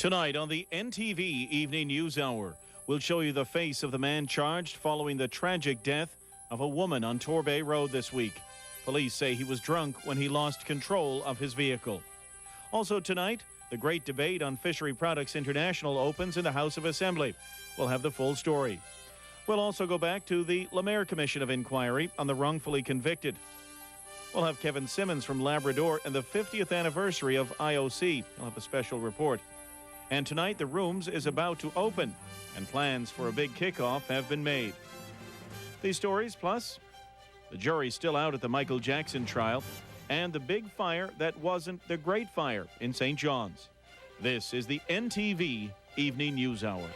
Tonight on the NTV Evening News Hour, we'll show you the face of the man charged following the tragic death of a woman on Torbay Road this week. Police say he was drunk when he lost control of his vehicle. Also tonight, the great debate on Fishery Products International opens in the House of Assembly. We'll have the full story. We'll also go back to the Lemaire Commission of Inquiry on the wrongfully convicted. We'll have Kevin Simmons from Labrador and the 50th anniversary of IOC. He'll have a special report. And tonight, the Rooms is about to open, and plans for a big kickoff have been made. These stories, plus the jury's still out at the Michael Jackson trial, and the big fire that wasn't the Great Fire in St. John's. This is the NTV Evening News Hour.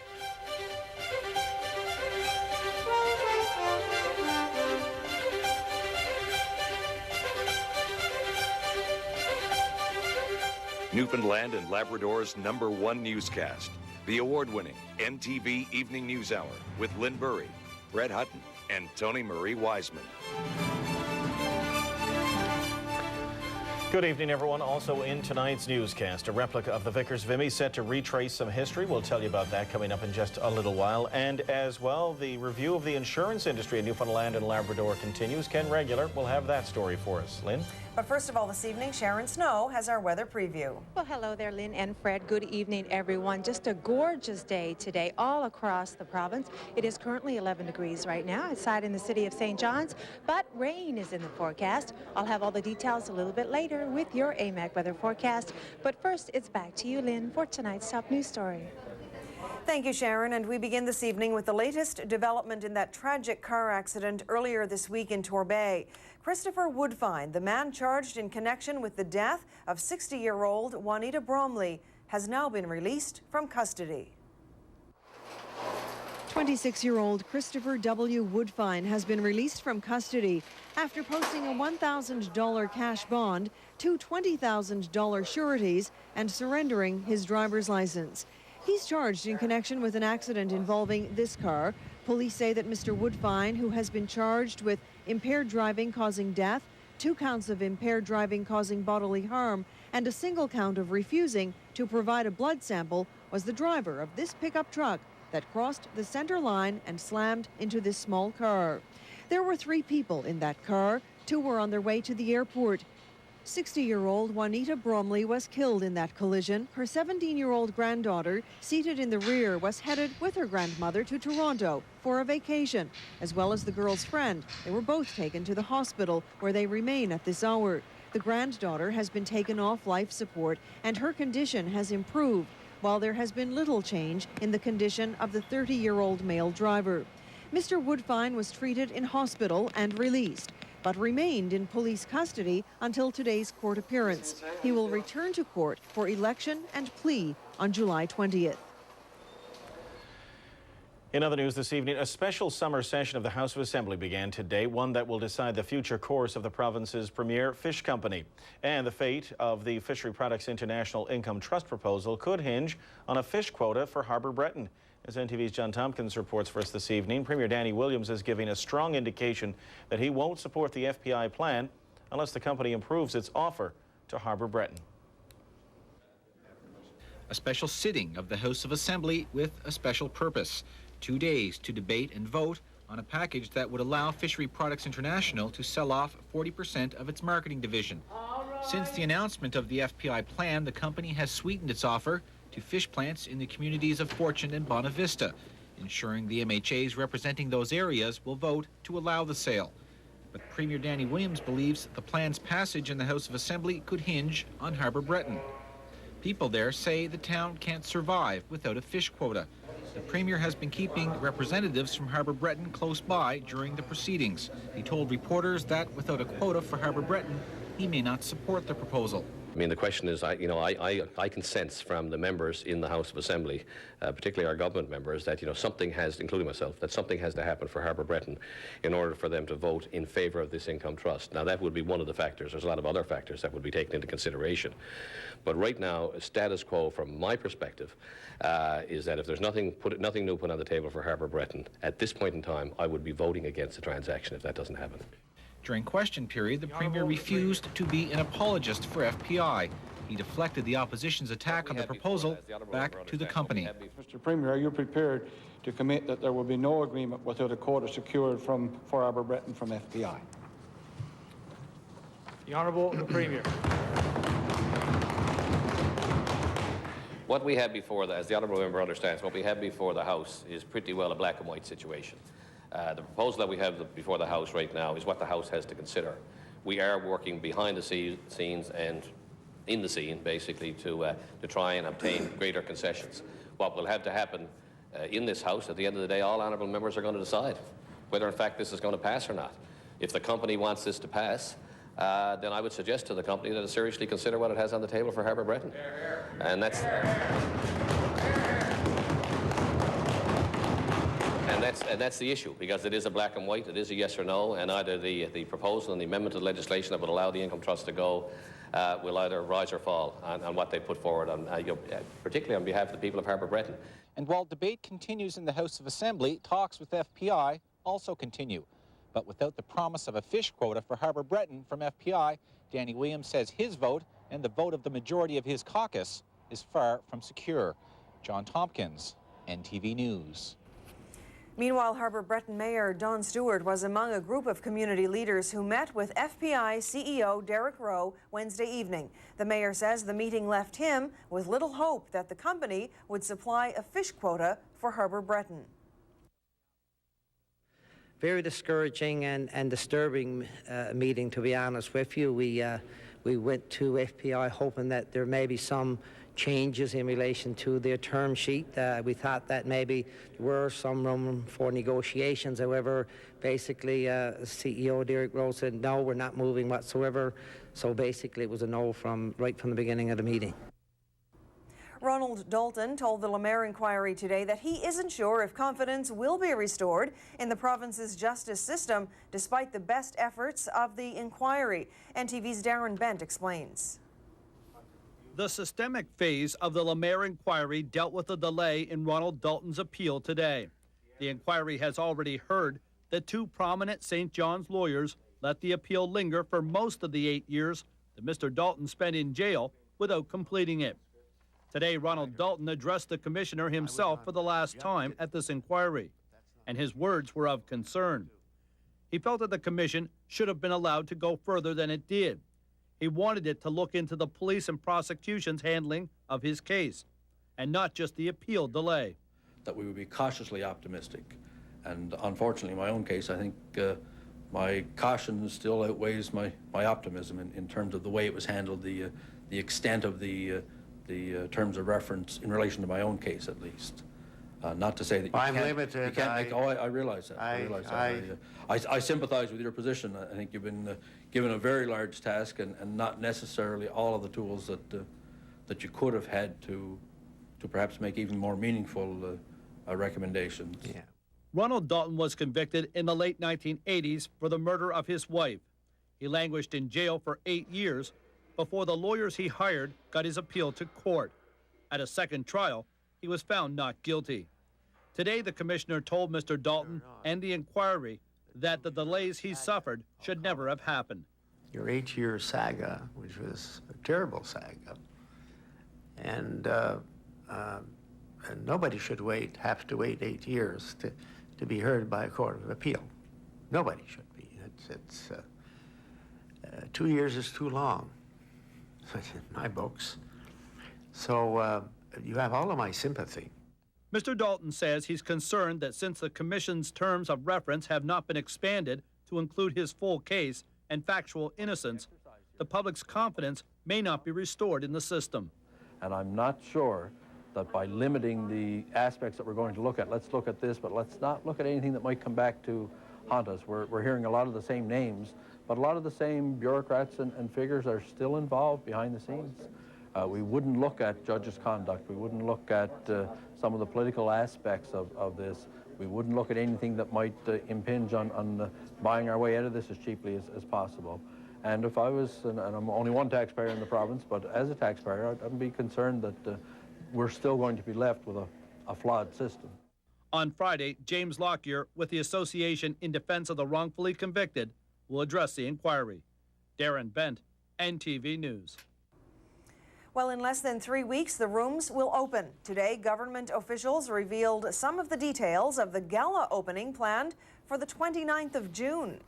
Newfoundland and Labrador's #1 newscast, the award-winning NTV Evening News Hour with Lynn Burry, Brett Hutton, and Tony Marie Wiseman. Good evening, everyone. Also in tonight's newscast, a replica of the Vickers Vimy set to retrace some history. We'll tell you about that coming up in just a little while. And as well, the review of the insurance industry in Newfoundland and Labrador continues. Ken Regular will have that story for us. Lynn? But first of all, this evening, Sharon Snow has our weather preview. Well, hello there, Lynn and Fred. Good evening, everyone. Just a gorgeous day today all across the province. It is currently 11 degrees right now outside in the city of St. John's, but rain is in the forecast. I'll have all the details a little bit later with your AMAC weather forecast. But first, it's back to you, Lynn, for tonight's top news story. Thank you, Sharon. And we begin this evening with the latest development in that tragic car accident earlier this week in Torbay. Christopher Woodfine, the man charged in connection with the death of 60-year-old Juanita Bromley, has now been released from custody. 26-year-old Christopher W. Woodfine has been released from custody after posting a $1,000 cash bond, two $20,000 sureties, and surrendering his driver's license. He's charged in connection with an accident involving this car. Police say that Mr. Woodfine, who has been charged with impaired driving causing death, 2 counts of impaired driving causing bodily harm, and a single count of refusing to provide a blood sample, was the driver of this pickup truck that crossed the center line and slammed into this small car. There were 3 people in that car. 2 were on their way to the airport. 60-year-old Juanita Bromley was killed in that collision. Her 17-year-old granddaughter, seated in the rear, was headed with her grandmother to Toronto for a vacation, as well as the girl's friend. They were both taken to the hospital, where they remain at this hour. The granddaughter has been taken off life support, and her condition has improved, while there has been little change in the condition of the 30-year-old male driver. Mr. Woodfine was treated in hospital and released, but remained in police custody until today's court appearance. He will return to court for election and plea on July 20th. In other news this evening, a special summer session of the House of Assembly began today, one that will decide the future course of the province's premier fish company. And the fate of the Fishery Products International Income Trust proposal could hinge on a fish quota for Harbour Breton. As NTV's John Tompkins reports for us this evening, Premier Danny Williams is giving a strong indication that he won't support the FPI plan unless the company improves its offer to Harbour Breton. A special sitting of the House of Assembly with a special purpose. 2 days to debate and vote on a package that would allow Fishery Products International to sell off 40% of its marketing division. Since the announcement of the FPI plan, the company has sweetened its offer to fish plants in the communities of Fortune and Bonavista, ensuring the MHAs representing those areas will vote to allow the sale. But Premier Danny Williams believes the plan's passage in the House of Assembly could hinge on Harbour Breton. People there say the town can't survive without a fish quota. The Premier has been keeping representatives from Harbour Breton close by during the proceedings. He told reporters that without a quota for Harbour Breton, he may not support the proposal. I mean, the question is, I can sense from the members in the House of Assembly, particularly our government members, that, something has, including myself, that something has to happen for Harbour Breton in order for them to vote in favour of this income trust. Now, that would be one of the factors. There's a lot of other factors that would be taken into consideration. But right now, status quo, from my perspective, is that if there's nothing new put on the table for Harbour Breton, at this point in time, I would be voting against the transaction if that doesn't happen. During question period, the Premier refused to be an apologist for FPI. He deflected the opposition's attack on the proposal back to the company. Mr. Premier, are you prepared to commit that there will be no agreement without a quota secured for Arbor-Breton from FPI? The Honourable the Premier. What we have before, as the Honourable Member understands, what we have before the House is pretty well a black and white situation. The proposal that we have before the House right now is what the House has to consider. We are working behind the scenes and in the scene, basically, to try and obtain greater concessions. What will have to happen in this House, at the end of the day, all honourable members are going to decide whether, in fact, this is going to pass or not. If the company wants this to pass, then I would suggest to the company that it seriously consider what it has on the table for Harbour-Breton. And that's the issue, because it is a black and white, it is a yes or no, and either the proposal and the amendment to the legislation that would allow the income trust to go will either rise or fall on what they put forward, particularly on behalf of the people of Harbour-Breton. And while debate continues in the House of Assembly, talks with FPI also continue. But without the promise of a fish quota for Harbour-Breton from FPI, Danny Williams says his vote and the vote of the majority of his caucus is far from secure. John Tompkins, NTV News. Meanwhile, Harbour-Breton Mayor Don Stewart was among a group of community leaders who met with FPI CEO Derek Rowe Wednesday evening. The mayor says the meeting left him with little hope that the company would supply a fish quota for Harbour-Breton. Very discouraging and disturbing meeting, to be honest with you. We went to FPI hoping that there may be some changes in relation to their term sheet. We thought that maybe there were some room for negotiations. However, basically, CEO Derek Rowe said, no, we're not moving whatsoever. So basically, it was a no right from the beginning of the meeting. Ronald Dalton told the Lemaire inquiry today that he isn't sure if confidence will be restored in the province's justice system, despite the best efforts of the inquiry. NTV's Darren Bent explains. The systemic phase of the Lemaire inquiry dealt with a delay in Ronald Dalton's appeal today. The inquiry has already heard that two prominent St. John's lawyers let the appeal linger for most of the 8 years that Mr. Dalton spent in jail without completing it. Today, Ronald Dalton addressed the commissioner himself for the last time at this inquiry, and his words were of concern. He felt that the commission should have been allowed to go further than it did. He wanted it to look into the police and prosecution's handling of his case, and not just the appeal delay. That we would be cautiously optimistic. And unfortunately, in my own case, I think my caution still outweighs my optimism in terms of the way it was handled, the extent of the terms of reference in relation to my own case, at least. Not to say that you can't make. Oh, I realize that. I sympathize with your position. I think you've been given a very large task and not necessarily all of the tools that you could have had to perhaps make even more meaningful recommendations. Yeah. Ronald Dalton was convicted in the late 1980s for the murder of his wife. He languished in jail for 8 years before the lawyers he hired got his appeal to court. At a second trial, he was found not guilty. Today, the commissioner told Mr. Dalton and the inquiry that the delays he suffered should never have happened. Your 8-year saga, which was a terrible saga, and nobody should have to wait 8 years to be heard by a court of appeal. Nobody should be. 2 years is too long, in my books. So you have all of my sympathy. Mr. Dalton says he's concerned that since the commission's terms of reference have not been expanded to include his full case and factual innocence, the public's confidence may not be restored in the system. And I'm not sure that by limiting the aspects that we're going to look at, let's look at this, but let's not look at anything that might come back to haunt us. We're hearing a lot of the same names, but a lot of the same bureaucrats and figures are still involved behind the scenes. We wouldn't look at judges' conduct. We wouldn't look at some of the political aspects of this. We wouldn't look at anything that might impinge on buying our way out of this as cheaply as possible. And if I was, and I'm only one taxpayer in the province, but as a taxpayer, I'd be concerned that we're still going to be left with a flawed system. On Friday, James Lockyer, with the Association in Defense of the Wrongfully Convicted, will address the inquiry. Darren Bent, NTV News. Well, in less than 3 weeks, the rooms will open. Today, government officials revealed some of the details of the gala opening planned for the 29th of June.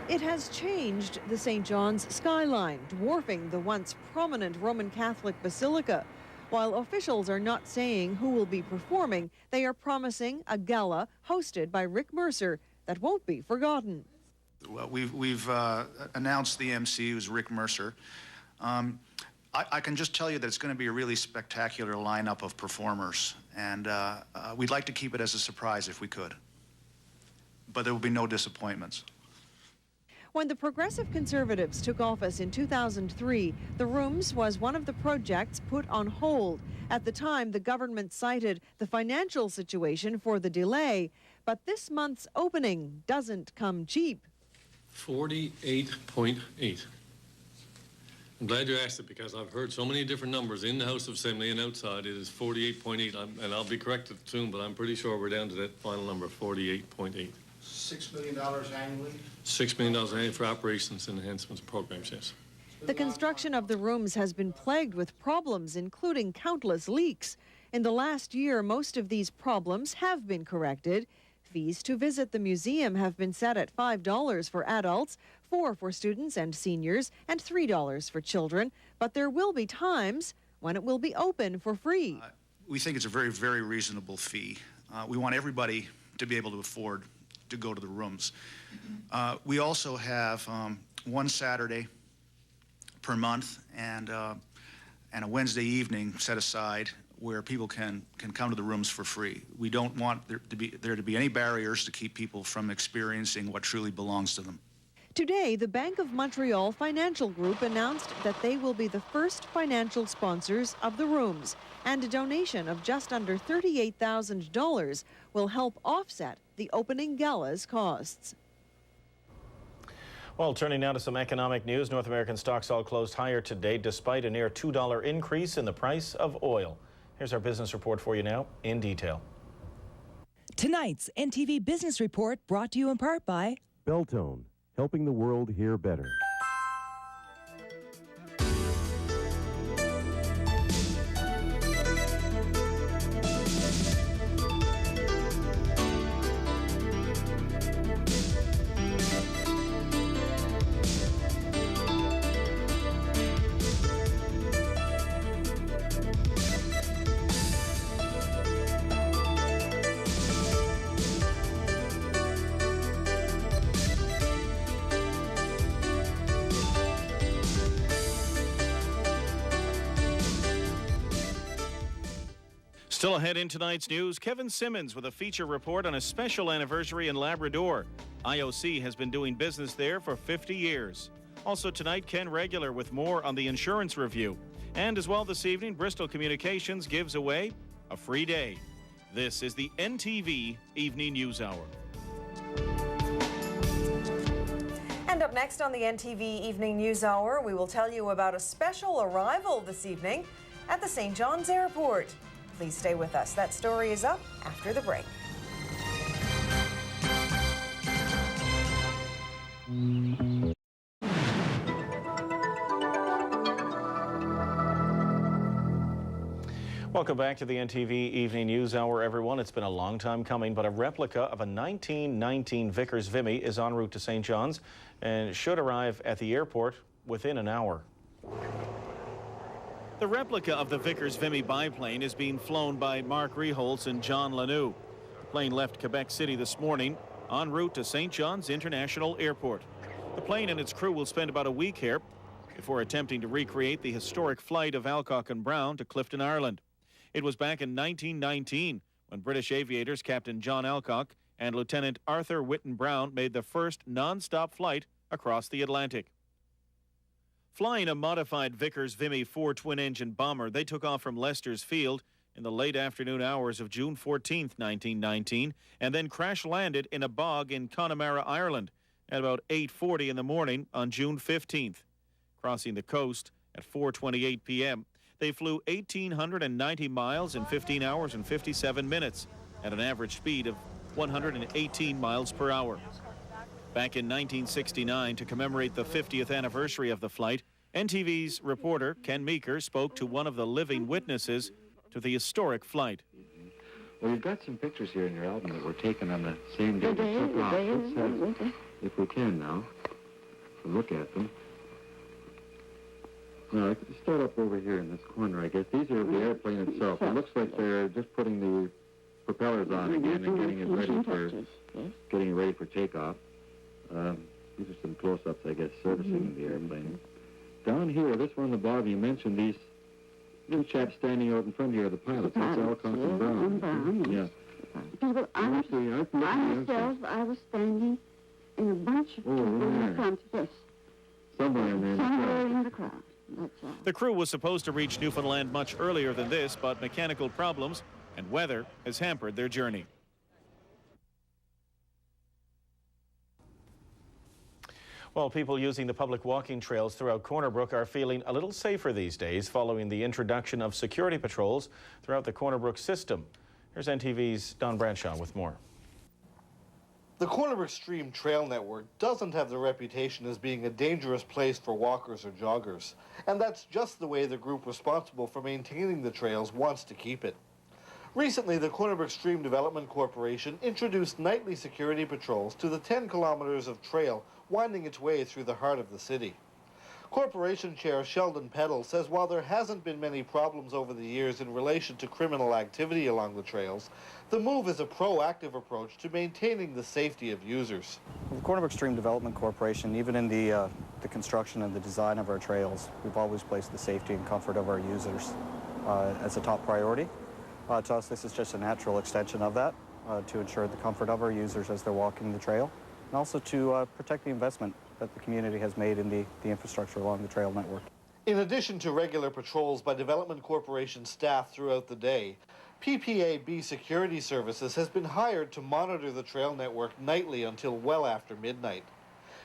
It has changed the St. John's skyline, dwarfing the once prominent Roman Catholic basilica. While officials are not saying who will be performing, they are promising a gala hosted by Rick Mercer that won't be forgotten. Well, we've announced the MC, who's Rick Mercer. I can just tell you that it's going to be a really spectacular lineup of performers, and we'd like to keep it as a surprise if we could. But there will be no disappointments. When the Progressive Conservatives took office in 2003, the Rooms was one of the projects put on hold. At the time, the government cited the financial situation for the delay. But this month's opening doesn't come cheap. 48.8. I'm glad you asked it because I've heard so many different numbers in the House of Assembly and outside. It is 48.8, and I'll be corrected soon, but I'm pretty sure we're down to that final number, 48.8. $6 million annually? $6 million annually for operations and enhancements programs, yes. The construction of the Rooms has been plagued with problems, including countless leaks. In the last year, most of these problems have been corrected. Fees to visit the museum have been set at $5 for adults, $4 for students and seniors, and $3 for children. But there will be times when it will be open for free. We think it's a very, very reasonable fee. We want everybody to be able to afford to go to the Rooms. We also have one Saturday per month and a Wednesday evening set aside where people can come to the Rooms for free. We don't want there to be any barriers to keep people from experiencing what truly belongs to them. Today, the Bank of Montreal Financial Group announced that they will be the first financial sponsors of the Rooms, and a donation of just under $38,000 will help offset the opening gala's costs. Well, turning now to some economic news. North American stocks all closed higher today despite a near $2 increase in the price of oil. Here's our business report for you now in detail. Tonight's NTV Business Report brought to you in part by Beltone, helping the world hear better. Still ahead in tonight's news, Kevin Simmons with a feature report on a special anniversary in Labrador. IOC has been doing business there for 50 years. Also tonight, Ken Regular with more on the insurance review. And as well this evening, Bristol Communications gives away a free day. This is the NTV Evening News Hour. And up next on the NTV Evening News Hour, we will tell you about a special arrival this evening at the St. John's Airport. Please stay with us. That story is up after the break. Welcome back to the NTV Evening News Hour, everyone. It's been a long time coming, but a replica of a 1919 Vickers Vimy is en route to St. John's and should arrive at the airport within an hour. The replica of the Vickers Vimy biplane is being flown by Mark Reholtz and John Lanoux. The plane left Quebec City this morning en route to St. John's International Airport. The plane and its crew will spend about a week here before attempting to recreate the historic flight of Alcock and Brown to Clifton, Ireland. It was back in 1919 when British aviators Captain John Alcock and Lieutenant Arthur Whitten Brown made the first non-stop flight across the Atlantic. Flying a modified Vickers Vimy 4 twin-engine bomber, they took off from Leicester's Field in the late afternoon hours of June 14, 1919, and then crash-landed in a bog in Connemara, Ireland, at about 8:40 in the morning on June 15th. Crossing the coast at 4:28 p.m., they flew 1,890 miles in 15 hours and 57 minutes at an average speed of 118 miles per hour. Back in 1969, to commemorate the 50th anniversary of the flight, NTV's reporter Ken Meeker spoke to one of the living witnesses to the historic flight. Well, you've got some pictures here in your album that were taken on the same day they took off. Let's have, if we can now, look at them. Now, let's start up over here in this corner, I guess. These are the airplane itself. It looks like they're just putting the propellers on again and getting it ready for takeoff. These are some close-ups, I guess, servicing the airplane. Down here, this one above, you mentioned these little chaps standing out in front of you are the pilots. That's Alcock and Brown. Yeah. I was standing in a bunch of people in front of this. Somewhere in there. Somewhere in the crowd. That's all. The crew was supposed to reach Newfoundland much earlier than this, but mechanical problems and weather has hampered their journey. Well, people using the public walking trails throughout Corner Brook are feeling a little safer these days following the introduction of security patrols throughout the Corner Brook system. Here's NTV's Don Bradshaw with more. The Corner Brook Stream Trail Network doesn't have the reputation as being a dangerous place for walkers or joggers, and that's just the way the group responsible for maintaining the trails wants to keep it. Recently, the Corner Brook Stream Development Corporation introduced nightly security patrols to the 10 kilometers of trail winding its way through the heart of the city. Corporation Chair Sheldon Peddle says while there hasn't been many problems over the years in relation to criminal activity along the trails, the move is a proactive approach to maintaining the safety of users. The Corner Brook Stream Development Corporation, even in the construction and the design of our trails, we've always placed the safety and comfort of our users as a top priority. To us, this is just a natural extension of that, to ensure the comfort of our users as they're walking the trail, and also to protect the investment that the community has made in the infrastructure along the trail network. In addition to regular patrols by Development Corporation staff throughout the day, PPAB Security Services has been hired to monitor the trail network nightly until well after midnight.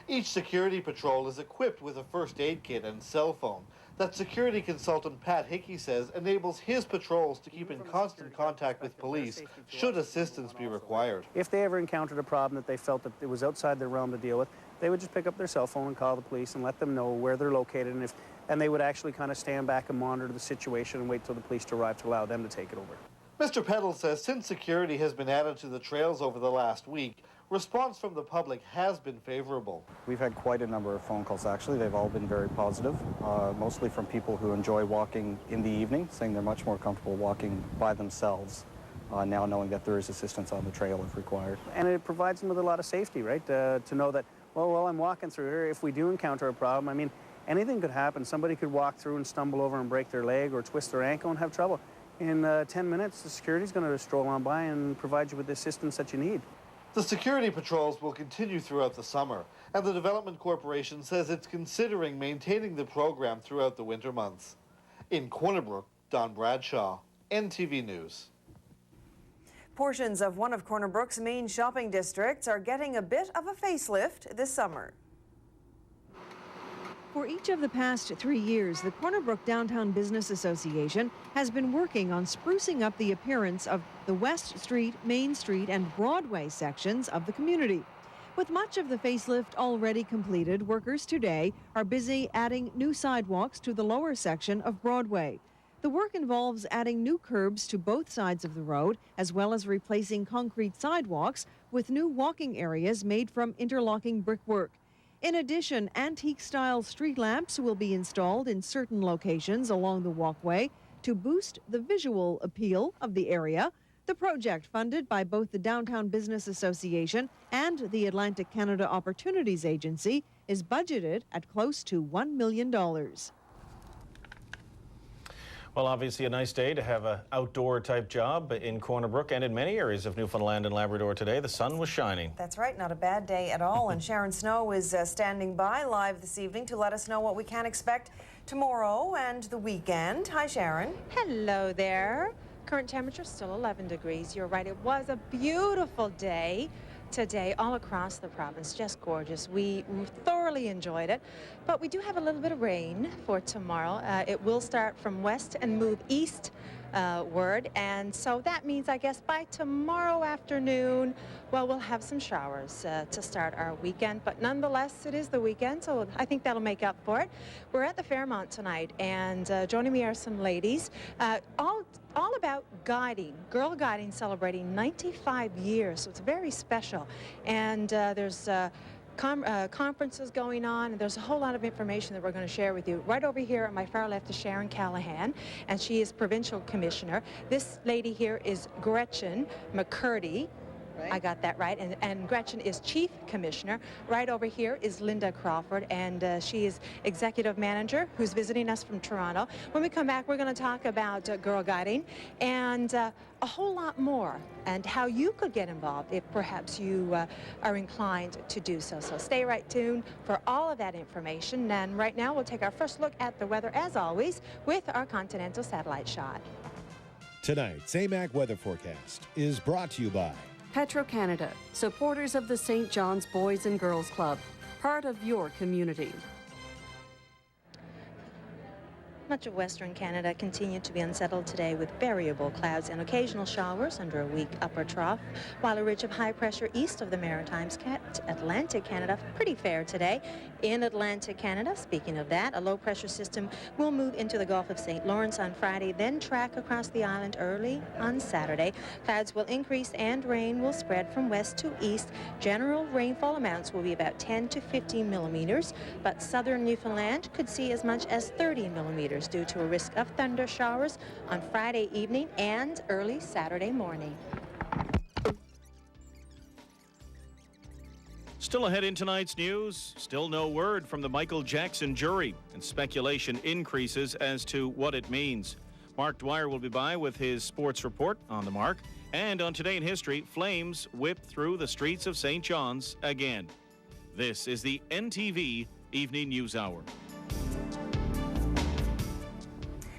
Each security patrol is equipped with a first aid kit and cell phone that security consultant Pat Hickey says enables his patrols to keep in constant contact with police should assistance be required. If they ever encountered a problem that they felt that it was outside their realm to deal with, they would just pick up their cell phone and call the police and let them know where they're located, and they would actually kind of stand back and monitor the situation and wait till the police to arrive to allow them to take it over. Mr. Peddle says since security has been added to the trails over the last week, response from the public has been favorable. We've had quite a number of phone calls, actually. They've all been very positive, mostly from people who enjoy walking in the evening, saying they're much more comfortable walking by themselves, now knowing that there is assistance on the trail if required. And it provides them with a lot of safety, right? To know that, well, while I'm walking through here, if we do encounter a problem, I mean, anything could happen. Somebody could walk through and stumble over and break their leg or twist their ankle and have trouble. In 10 minutes, the security's going to stroll on by and provide you with the assistance that you need. The security patrols will continue throughout the summer, and the Development Corporation says it's considering maintaining the program throughout the winter months. In Corner Brook, Don Bradshaw, NTV News. Portions of one of Corner Brook's main shopping districts are getting a bit of a facelift this summer. For each of the past 3 years, the Corner Brook Downtown Business Association has been working on sprucing up the appearance of the West Street, Main Street, and Broadway sections of the community. With much of the facelift already completed, workers today are busy adding new sidewalks to the lower section of Broadway. The work involves adding new curbs to both sides of the road, as well as replacing concrete sidewalks with new walking areas made from interlocking brickwork. In addition, antique-style street lamps will be installed in certain locations along the walkway to boost the visual appeal of the area. The project, funded by both the Downtown Business Association and the Atlantic Canada Opportunities Agency, is budgeted at close to $1 million. Well, obviously a nice day to have an outdoor type job in Corner Brook and in many areas of Newfoundland and Labrador today. The sun was shining. That's right, not a bad day at all. And Sharon Snow is standing by live this evening to let us know what we can expect tomorrow and the weekend. Hi, Sharon. Hello there. Current temperature still 11 degrees. You're right, it was a beautiful day today all across the province. Just gorgeous. We thoroughly enjoyed it, but we do have a little bit of rain for tomorrow. It will start from west and move east word. And so that means, I guess, by tomorrow afternoon, well, we'll have some showers to start our weekend. But nonetheless, it is the weekend, so I think that'll make up for it. We're at the Fairmont tonight, and joining me are some ladies, all about guiding, girl guiding, celebrating 95 years. So it's very special. And there's conferences going on, and there's a whole lot of information that we're going to share with you. Right over here on my far left is Sharon Callahan, and she is provincial commissioner. This lady here is Gretchen McCurdy. Right. I got that right. And Gretchen is chief commissioner. Right over here is Linda Crawford, and she is executive manager who's visiting us from Toronto. When we come back, we're going to talk about girl guiding and a whole lot more, and how you could get involved if perhaps you are inclined to do so. So stay right tuned for all of that information. And right now, we'll take our first look at the weather, as always, with our continental satellite shot. Tonight's AMAC weather forecast is brought to you by Petro-Canada, supporters of the St. John's Boys and Girls Club, part of your community. Much of Western Canada continued to be unsettled today with variable clouds and occasional showers under a weak upper trough, while a ridge of high pressure east of the Maritimes kept Atlantic Canada pretty fair today. In Atlantic Canada, speaking of that, a low pressure system will move into the Gulf of St. Lawrence on Friday, then track across the island early on Saturday. Clouds will increase and rain will spread from west to east. General rainfall amounts will be about 10 to 15 millimeters, but southern Newfoundland could see as much as 30 millimeters due to a risk of thunder showers on Friday evening and early Saturday morning. Still ahead in tonight's news, still no word from the Michael Jackson jury, and speculation increases as to what it means. Mark Dwyer will be by with his sports report on the mark. And on Today in History, flames whipped through the streets of St. John's again. This is the NTV Evening News Hour.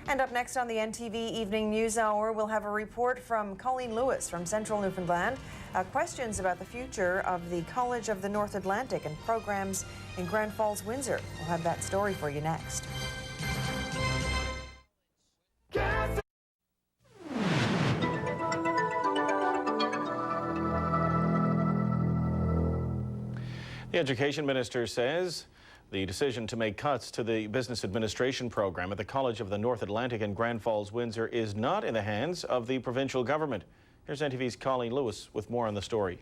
And up next on the NTV Evening News Hour, we'll have a report from Colleen Lewis from Central Newfoundland. Questions about the future of the College of the North Atlantic and programs in Grand Falls, Windsor. We'll have that story for you next. The Education Minister says the decision to make cuts to the business administration program at the College of the North Atlantic in Grand Falls, Windsor is not in the hands of the provincial government. Here's NTV's Colleen Lewis with more on the story.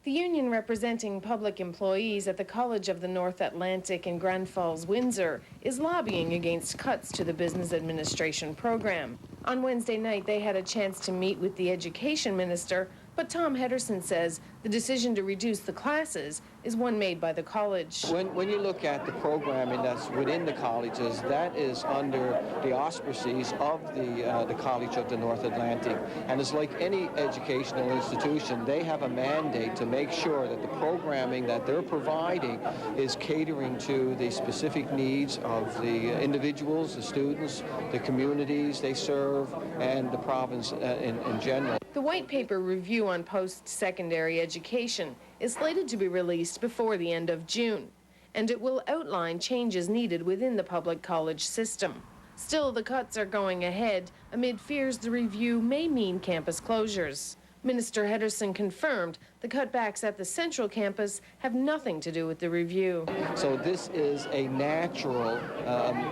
The union representing public employees at the College of the North Atlantic in Grand Falls, Windsor, is lobbying against cuts to the business administration program. On Wednesday night, they had a chance to meet with the Education Minister, but Tom Henderson says the decision to reduce the classes is one made by the college. When you look at the programming that's within the colleges, that is under the auspices of the College of the North Atlantic. And it's like any educational institution, they have a mandate to make sure that the programming that they're providing is catering to the specific needs of the individuals, the students, the communities they serve, and the province in general. The white paper review on post-secondary education is slated to be released before the end of June, and it will outline changes needed within the public college system. Still, the cuts are going ahead amid fears the review may mean campus closures. Minister Henderson confirmed the cutbacks at the central campus have nothing to do with the review. So this is a natural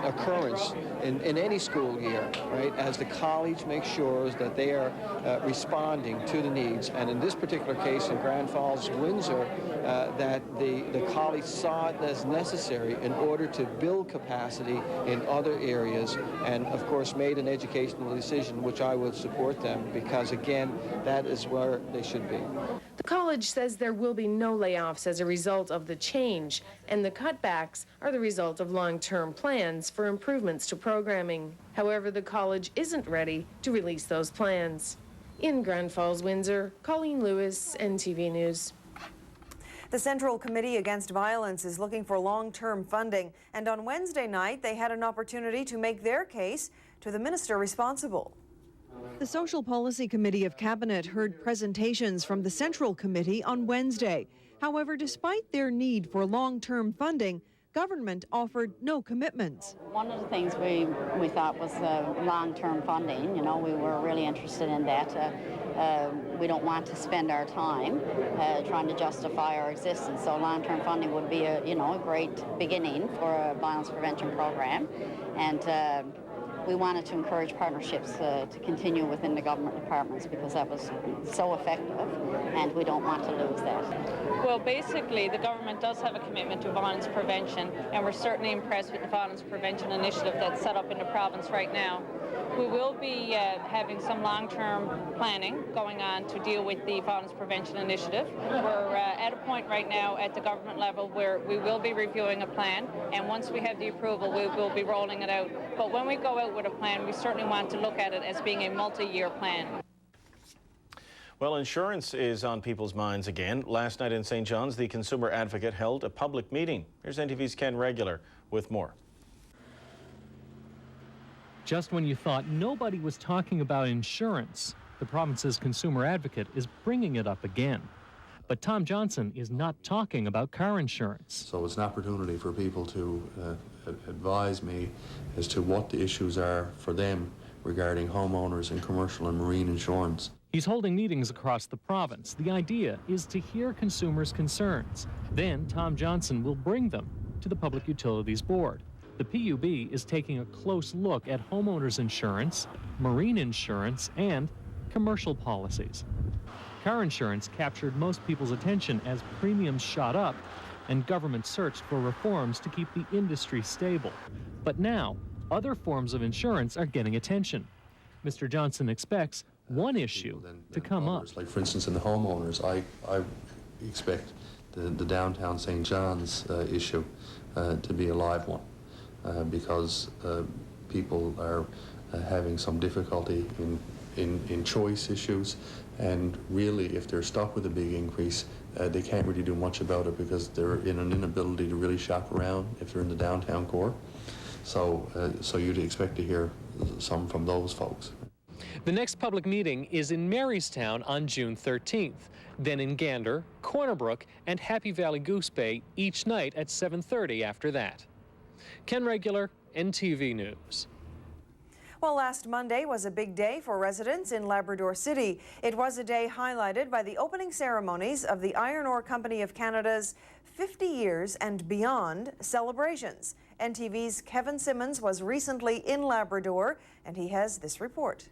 occurrence in any school year, right, as the college makes sure that they are responding to the needs. And in this particular case in Grand Falls, Windsor, that the college saw it as necessary in order to build capacity in other areas, and of course made an educational decision, which I would support them, because again, that is where they should be. The college says there will be no layoffs as a result of the change, and the cutbacks are the result of long-term plans for improvements to programming. However, the college isn't ready to release those plans. In Grand Falls, Windsor, Colleen Lewis, NTV News. The Central Committee Against Violence is looking for long-term funding, and on Wednesday night they had an opportunity to make their case to the minister responsible. The Social Policy Committee of Cabinet heard presentations from the Central Committee on Wednesday. However, despite their need for long-term funding, government offered no commitments. One of the things we thought was long-term funding. You know, we were really interested in that. We don't want to spend our time trying to justify our existence. So long-term funding would be a great beginning for a violence prevention program. And we wanted to encourage partnerships to continue within the government departments because that was so effective, and we don't want to lose that. Well, basically, the government does have a commitment to violence prevention, and we're certainly impressed with the violence prevention initiative that's set up in the province right now. We will be having some long-term planning going on to deal with the violence prevention initiative. We're at a point right now at the government level where we will be reviewing a plan, and once we have the approval, we will be rolling it out. But when we go out with a plan, we certainly want to look at it as being a multi-year plan. Well, insurance is on people's minds again. Last night in St. John's, the consumer advocate held a public meeting. Here's NTV's Ken Regular with more. Just when you thought nobody was talking about insurance, the province's consumer advocate is bringing it up again. But Tom Johnson is not talking about car insurance. So it's an opportunity for people to advise me as to what the issues are for them regarding homeowners and commercial and marine insurance. He's holding meetings across the province. The idea is to hear consumers' concerns. Then Tom Johnson will bring them to the Public Utilities Board. The PUB is taking a close look at homeowners insurance, marine insurance, and commercial policies. Car insurance captured most people's attention as premiums shot up and government searched for reforms to keep the industry stable. But now, other forms of insurance are getting attention. Mr. Johnson expects one issue to come up. Like, for instance, in the homeowners, I expect the downtown St. John's issue to be a live one. Because people are having some difficulty in choice issues, and really if they're stuck with a big increase, they can't really do much about it because they're in an inability to really shop around if they're in the downtown core. So you'd expect to hear some from those folks. The next public meeting is in Marystown on June 13th, then in Gander, Corner Brook, and Happy Valley Goose Bay each night at 7:30 after that. Ken Regular, NTV News. Well, last Monday was a big day for residents in Labrador City. It was a day highlighted by the opening ceremonies of the Iron Ore Company of Canada's 50 years and beyond celebrations. NTV's Kevin Simmons was recently in Labrador, and he has this report.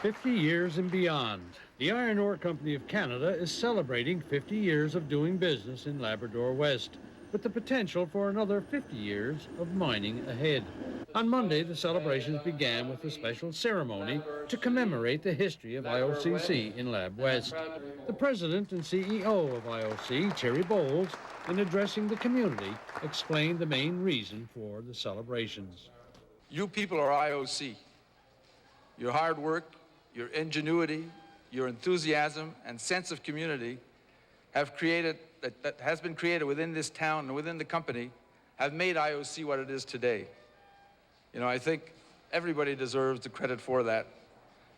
50 years and beyond. The Iron Ore Company of Canada is celebrating 50 years of doing business in Labrador West, with the potential for another 50 years of mining ahead. On Monday, the celebrations began with a special ceremony to commemorate the history of IOCC in Lab West. The president and CEO of IOC, Terry Bowles, in addressing the community, explained the main reason for the celebrations. You people are IOC. Your hard work, your ingenuity, your enthusiasm and sense of community have created, that has been created within this town and within the company, have made IOC what it is today. You know, I think everybody deserves the credit for that,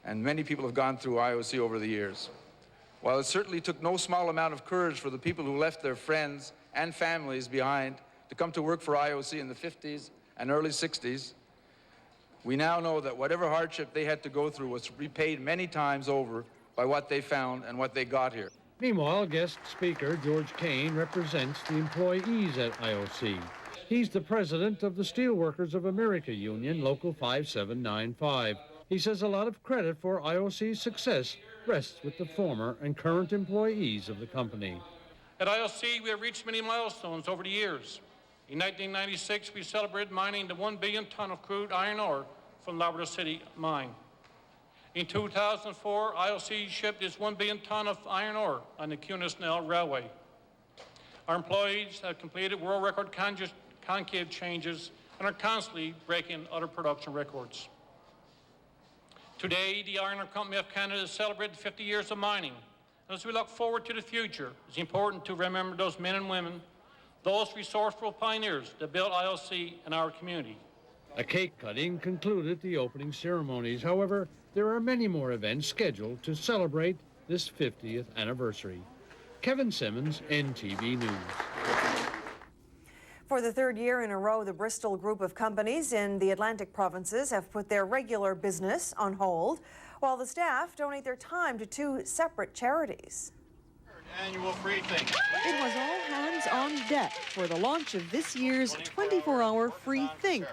and many people have gone through IOC over the years. While it certainly took no small amount of courage for the people who left their friends and families behind to come to work for IOC in the 50s and early 60s, we now know that whatever hardship they had to go through was repaid many times over by what they found and what they got here. Meanwhile, guest speaker George Kane represents the employees at IOC. He's the president of the Steelworkers of America Union, Local 5795. He says a lot of credit for IOC's success rests with the former and current employees of the company. At IOC, we have reached many milestones over the years. In 1996, we celebrated mining the 1 billion ton of crude iron ore from Labrador City mine. In 2004, IOC shipped its 1 billion ton of iron ore on the Cunasnell Railway. Our employees have completed world record concave changes and are constantly breaking other production records. Today, the Iron Ore Company of Canada has celebrated 50 years of mining. And as we look forward to the future, it's important to remember those men and women, those resourceful pioneers that built IOC in our community. A cake cutting concluded the opening ceremonies. However, there are many more events scheduled to celebrate this 50th anniversary. Kevin Simmons, NTV News. For the third year in a row, the Bristol group of companies in the Atlantic provinces have put their regular business on hold, while the staff donate their time to two separate charities. Annual free think. It was all hands on deck for the launch of this year's 24-hour free think.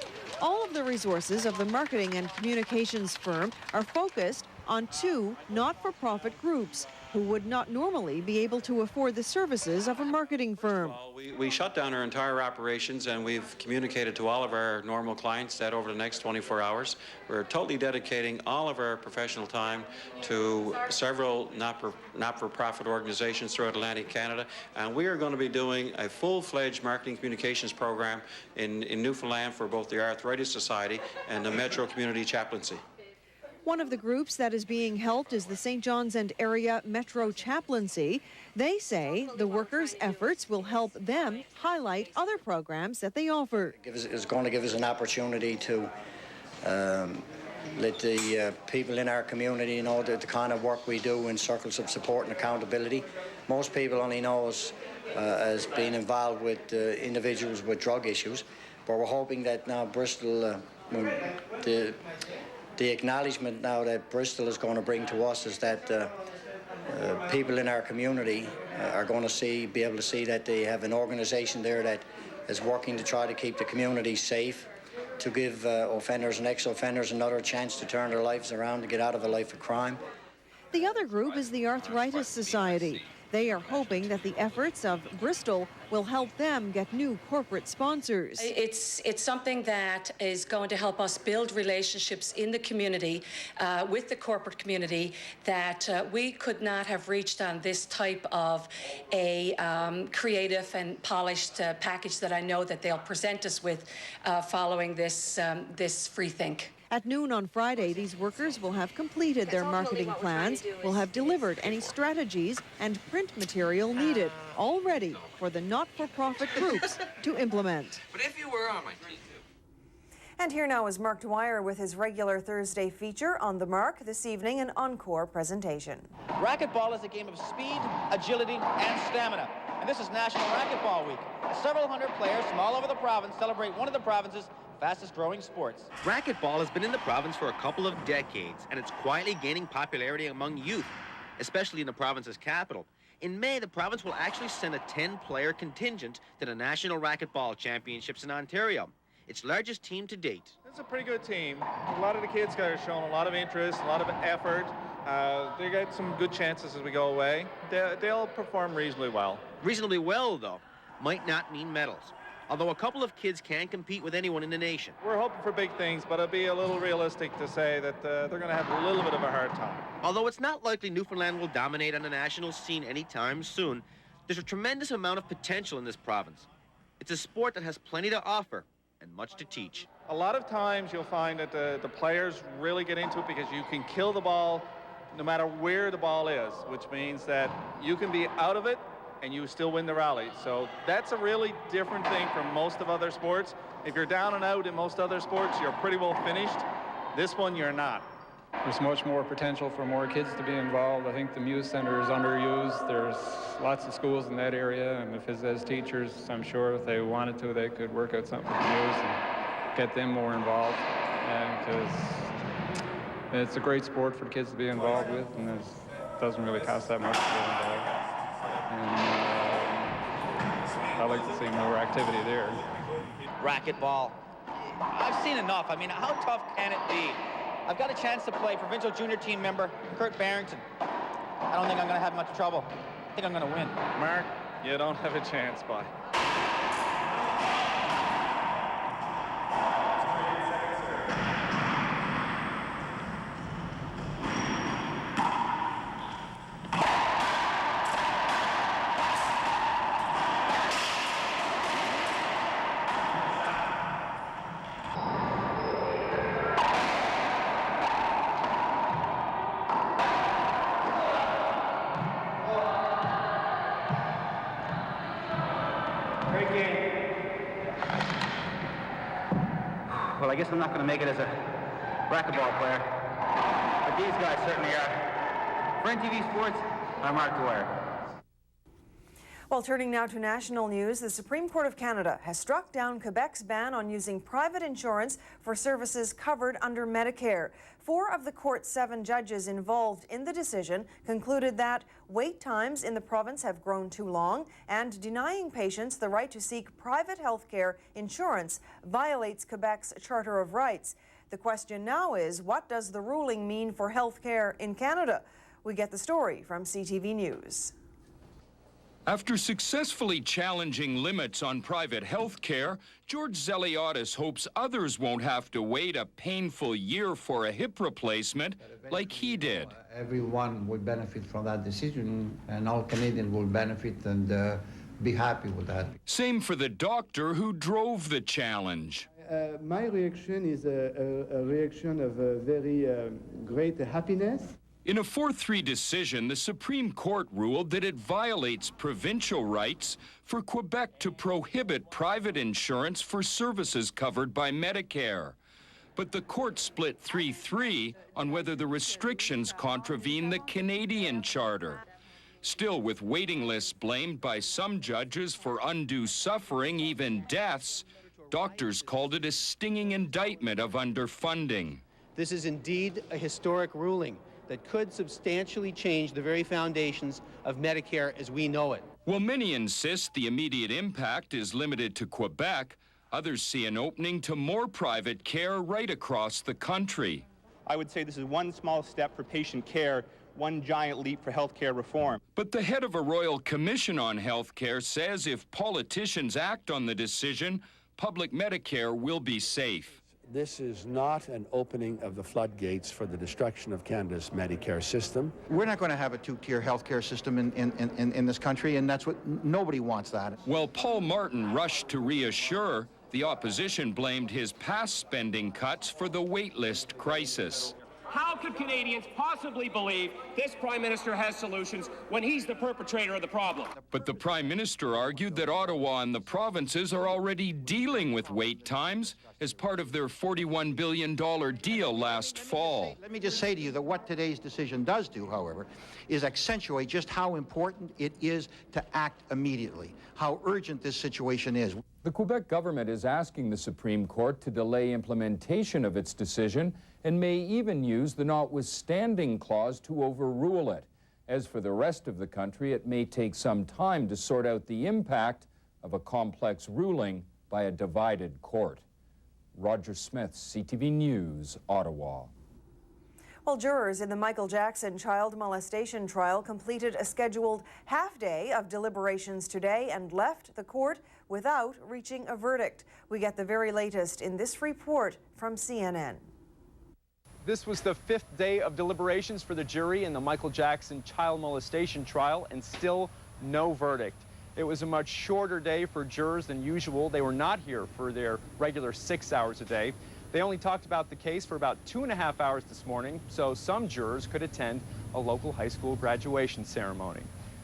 All of the resources of the marketing and communications firm are focused on two not-for-profit groups who would not normally be able to afford the services of a marketing firm. Well, we shut down our entire operations, and we've communicated to all of our normal clients that over the next 24 hours, we're totally dedicating all of our professional time to several not-for-profit organizations throughout Atlantic Canada, and we are going to be doing a full-fledged marketing communications program in Newfoundland for both the Arthritis Society and the Metro Community Chaplaincy. One of the groups that is being helped is the St. John's and Area Metro Chaplaincy. They say the workers' efforts will help them highlight other programs that they offer. It's going to give us an opportunity to let the people in our community know the kind of work we do in circles of support and accountability. Most people only know us as being involved with individuals with drug issues, but we're hoping that now Bristol, the acknowledgement now that Bristol is going to bring to us is that people in our community are going to be able to see that they have an organisation there that is working to try to keep the community safe, to give offenders and ex-offenders another chance to turn their lives around, to get out of a life of crime. The other group is the Arthritis Society. They are hoping that the efforts of Bristol will help them get new corporate sponsors. It's something that is going to help us build relationships in the community, with the corporate community, that we could not have reached on this type of a creative and polished package that I know that they'll present us with following this free think. At noon on Friday, these workers will have completed their marketing plans, will have delivered any strategies and print material needed, all ready for the not-for-profit groups to implement. But if you were on my team. And here now is Mark Dwyer with his regular Thursday feature on The Mark. This evening, an encore presentation. Racquetball is a game of speed, agility, and stamina. And this is National Racquetball Week. Several hundred players from all over the province celebrate one of the province's fastest-growing sports. Racquetball has been in the province for a couple of decades, and it's quietly gaining popularity among youth, especially in the province's capital. In May, the province will actually send a 10-player contingent to the National Racquetball Championships in Ontario, its largest team to date. It's a pretty good team. A lot of the kids are showing a lot of interest, a lot of effort. They got some good chances as we go away. They'll perform reasonably well. Reasonably well, though, might not mean medals, although a couple of kids can compete with anyone in the nation. We're hoping for big things, but it'll be a little realistic to say that they're going to have a little bit of a hard time. Although it's not likely Newfoundland will dominate on the national scene anytime soon, there's a tremendous amount of potential in this province. It's a sport that has plenty to offer and much to teach. A lot of times you'll find that the players really get into it because you can kill the ball no matter where the ball is, which means that you can be out of it and you still win the rally. So that's a really different thing from most of other sports. If you're down and out in most other sports, you're pretty well finished. This one, you're not. There's much more potential for more kids to be involved. I think the Muse Center is underused. There's lots of schools in that area, and if as teachers, I'm sure if they wanted to, they could work out something with the Muse and get them more involved. Because it's a great sport for the kids to be involved with, and it doesn't really cost that much to get involved. And I'd like to see more activity there. Racquetball. I've seen enough. I mean, how tough can it be? I've got a chance to play provincial junior team member Kurt Barrington. I don't think I'm going to have much trouble. I think I'm going to win. Mark, you don't have a chance, boy. Well, I guess I'm not going to make it as a racquetball player, but these guys certainly are. For NTV Sports, I'm Mark Dwyer. Well, turning now to national news, the Supreme Court of Canada has struck down Quebec's ban on using private insurance for services covered under Medicare. 4 of the court's 7 judges involved in the decision concluded that wait times in the province have grown too long, and denying patients the right to seek private health care insurance violates Quebec's Charter of Rights. The question now is, what does the ruling mean for health care in Canada? We get the story from CTV News. After successfully challenging limits on private health care, George Zeliotis hopes others won't have to wait a painful year for a hip replacement like he did. Everyone will benefit from that decision, and all Canadians will benefit and be happy with that. Same for the doctor who drove the challenge. My reaction is a reaction of very great happiness. In a 4-3 decision, the Supreme Court ruled that it violates provincial rights for Quebec to prohibit private insurance for services covered by Medicare. But the court split 3-3 on whether the restrictions contravene the Canadian Charter. Still, with waiting lists blamed by some judges for undue suffering, even deaths, doctors called it a stinging indictment of underfunding. This is indeed a historic ruling that could substantially change the very foundations of Medicare as we know it. While many insist the immediate impact is limited to Quebec, others see an opening to more private care right across the country. I would say this is one small step for patient care, one giant leap for healthcare reform. But the head of a Royal Commission on Healthcare says if politicians act on the decision, public Medicare will be safe. This is not an opening of the floodgates for the destruction of Canada's Medicare system. We're not going to have a two-tier healthcare system in this country, and that's what nobody wants that. While Paul Martin rushed to reassure, the opposition blamed his past spending cuts for the waitlist crisis. How could Canadians possibly believe this Prime Minister has solutions when he's the perpetrator of the problem? But the Prime Minister argued that Ottawa and the provinces are already dealing with wait times as part of their $41 billion deal last fall. Let me just say to you that what today's decision does do, however, is accentuate just how important it is to act immediately, how urgent this situation is. The Quebec government is asking the Supreme Court to delay implementation of its decision and may even use the notwithstanding clause to overrule it. As for the rest of the country, it may take some time to sort out the impact of a complex ruling by a divided court. Roger Smith, CTV News, Ottawa. Well, jurors in the Michael Jackson child molestation trial completed a scheduled half-day of deliberations today and left the court without reaching a verdict. We get the very latest in this report from CNN. This was the 5th day of deliberations for the jury in the Michael Jackson child molestation trial, and still no verdict. It was a much shorter day for jurors than usual. They were not here for their regular 6 hours a day. They only talked about the case for about 2.5 hours this morning, so some jurors could attend a local high school graduation ceremony.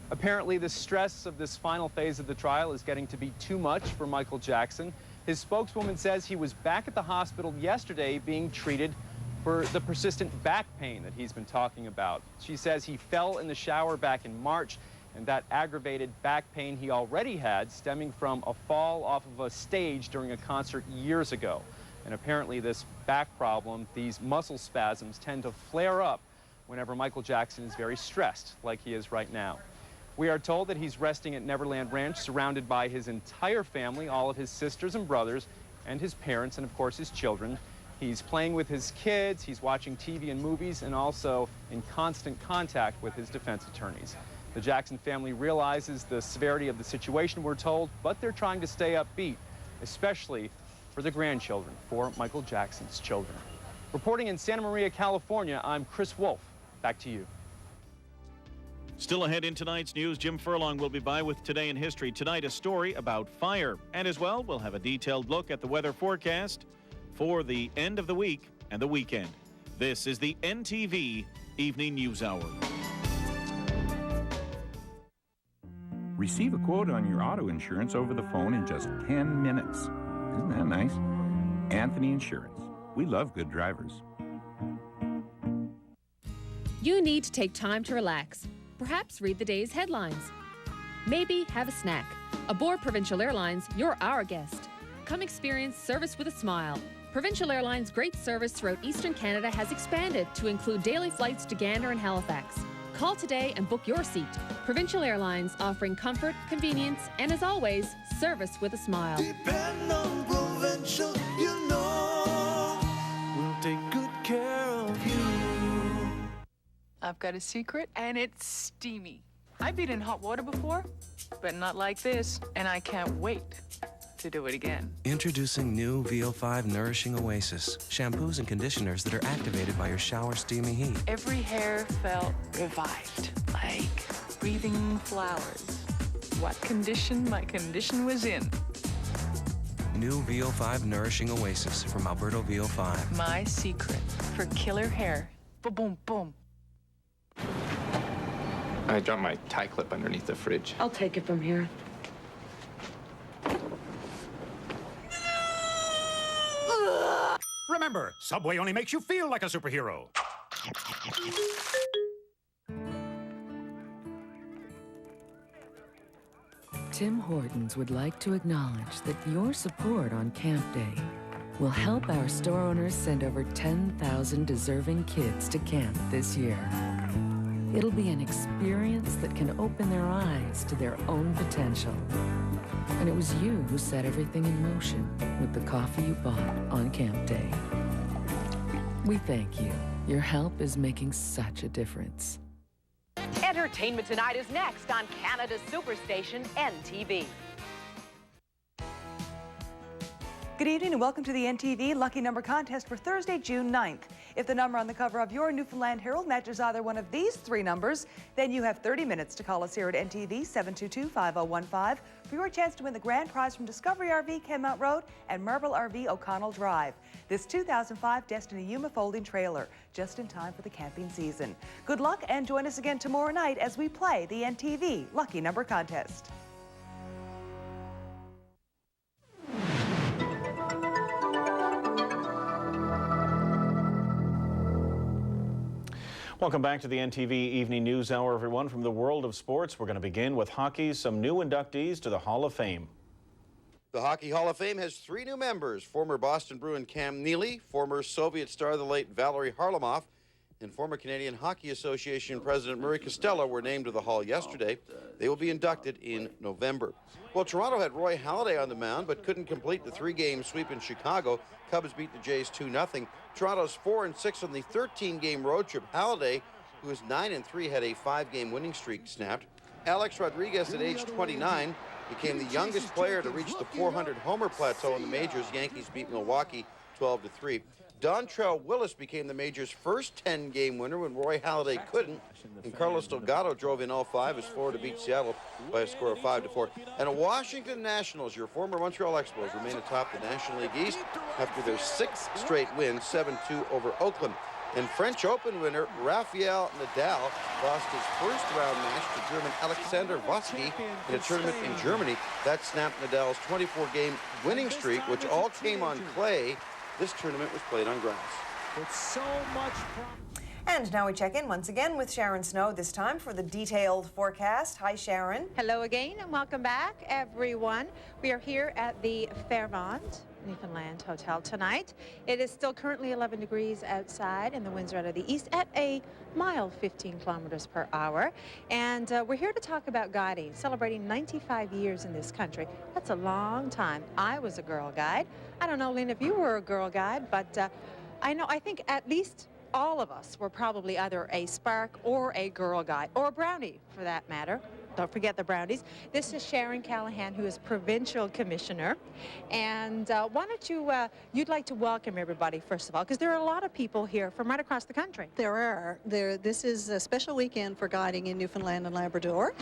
Apparently, the stress of this final phase of the trial is getting to be too much for Michael Jackson. His spokeswoman says he was back at the hospital yesterday being treated for the persistent back pain that he's been talking about. She says he fell in the shower back in March, and that aggravated back pain he already had stemming from a fall off of a stage during a concert years ago. And apparently this back problem, these muscle spasms, tend to flare up whenever Michael Jackson is very stressed, like he is right now. We are told that he's resting at Neverland Ranch, surrounded by his entire family, all of his sisters and brothers, and his parents, and of course his children. He's playing with his kids, he's watching TV and movies, and also in constant contact with his defense attorneys. The Jackson family realizes the severity of the situation, we're told, but they're trying to stay upbeat, especially for the grandchildren, for Michael Jackson's children. Reporting in Santa Maria, California, I'm Chris Wolf. Back to you. Still ahead in tonight's news, Jim Furlong will be by with Today in History. Tonight, a story about fire. And as well, we'll have a detailed look at the weather forecast for the end of the week and the weekend. This is the NTV Evening News Hour. Receive a quote on your auto insurance over the phone in just 10 minutes. Isn't that nice? Anthony Insurance. We love good drivers. You need to take time to relax. Perhaps read the day's headlines. Maybe have a snack. Aboard Provincial Airlines, you're our guest. Come experience service with a smile. Provincial Airlines' great service throughout Eastern Canada has expanded to include daily flights to Gander and Halifax. Call today and book your seat. Provincial Airlines, offering comfort, convenience, and as always, service with a smile. Depend on Provincial, you know, we'll take good care of you. I've got a secret, and it's steamy. I've been in hot water before, but not like this, and I can't wait to do it again. Introducing new VO5 Nourishing Oasis. Shampoos and conditioners that are activated by your shower steamy heat. Every hair felt revived, like breathing flowers. What condition my condition was in. New VO5 Nourishing Oasis from Alberto VO5. My secret for killer hair. Boom, boom. I dropped my tie clip underneath the fridge. I'll take it from here. Remember, Subway only makes you feel like a superhero. Tim Hortons would like to acknowledge that your support on Camp Day will help our store owners send over 10,000 deserving kids to camp this year. It'll be an experience that can open their eyes to their own potential. And it was you who set everything in motion with the coffee you bought on Camp Day. We thank you. Your help is making such a difference. Entertainment Tonight is next on Canada's superstation, NTV. Good evening and welcome to the NTV Lucky Number Contest for Thursday, June 9th. If the number on the cover of your Newfoundland Herald matches either one of these three numbers, then you have 30 minutes to call us here at NTV 722-5015 for your chance to win the grand prize from Discovery RV, Kenmount Road, and Marble RV, O'Connell Drive. This 2005 Destiny Yuma folding trailer, just in time for the camping season. Good luck and join us again tomorrow night as we play the NTV Lucky Number Contest. Welcome back to the NTV Evening News Hour, everyone. From the world of sports, we're going to begin with hockey. Some new inductees to the Hall of Fame. The Hockey Hall of Fame has three new members: former Boston Bruin Cam Neely, former Soviet star the late Valery Harlamov, and former Canadian Hockey Association President Murray Costello were named to the Hall yesterday. They will be inducted in November. Well, Toronto had Roy Halladay on the mound, but couldn't complete the three-game sweep in Chicago. Cubs beat the Jays 2-0. Toronto's 4-6 on the 13-game road trip. Halladay, who is 9-3, had a 5-game winning streak snapped. Alex Rodriguez, at age 29, became the youngest player to reach the 400 homer plateau in the majors. Yankees beat Milwaukee 12-3. Dontrell Willis became the major's first 10-game winner when Roy Halladay couldn't, and Carlos Delgado drove in all five as Florida beat Seattle by a score of 5-4. And the Washington Nationals, your former Montreal Expos, remain atop the National League East after their sixth straight win, 7-2 over Oakland. And French Open winner Rafael Nadal lost his first-round match to German Alexander Voski in a tournament in Germany. That snapped Nadal's 24-game winning streak, which all came on clay. This tournament was played on grass. It's so much And now we check in once again with Sharon Snow, this time for the detailed forecast. Hi, Sharon. Hello again and welcome back, everyone. We are here at the Fairmont Newfoundland Hotel tonight. It is still currently 11 degrees outside and the winds are out of the east at a mild 15 kilometers per hour. And we're here to talk about guiding, celebrating 95 years in this country. That's a long time. I was a Girl Guide. I don't know, Lynn, if you were a Girl Guide, but I think at least all of us were probably either a Spark or a Girl Guide, or a Brownie for that matter. Don't forget the Brownies. This is Sharon Callahan, who is Provincial Commissioner. And why don't you, you'd like to welcome everybody, first of all, because there are a lot of people here from right across the country. There are. This is a special weekend for guiding in Newfoundland and Labrador.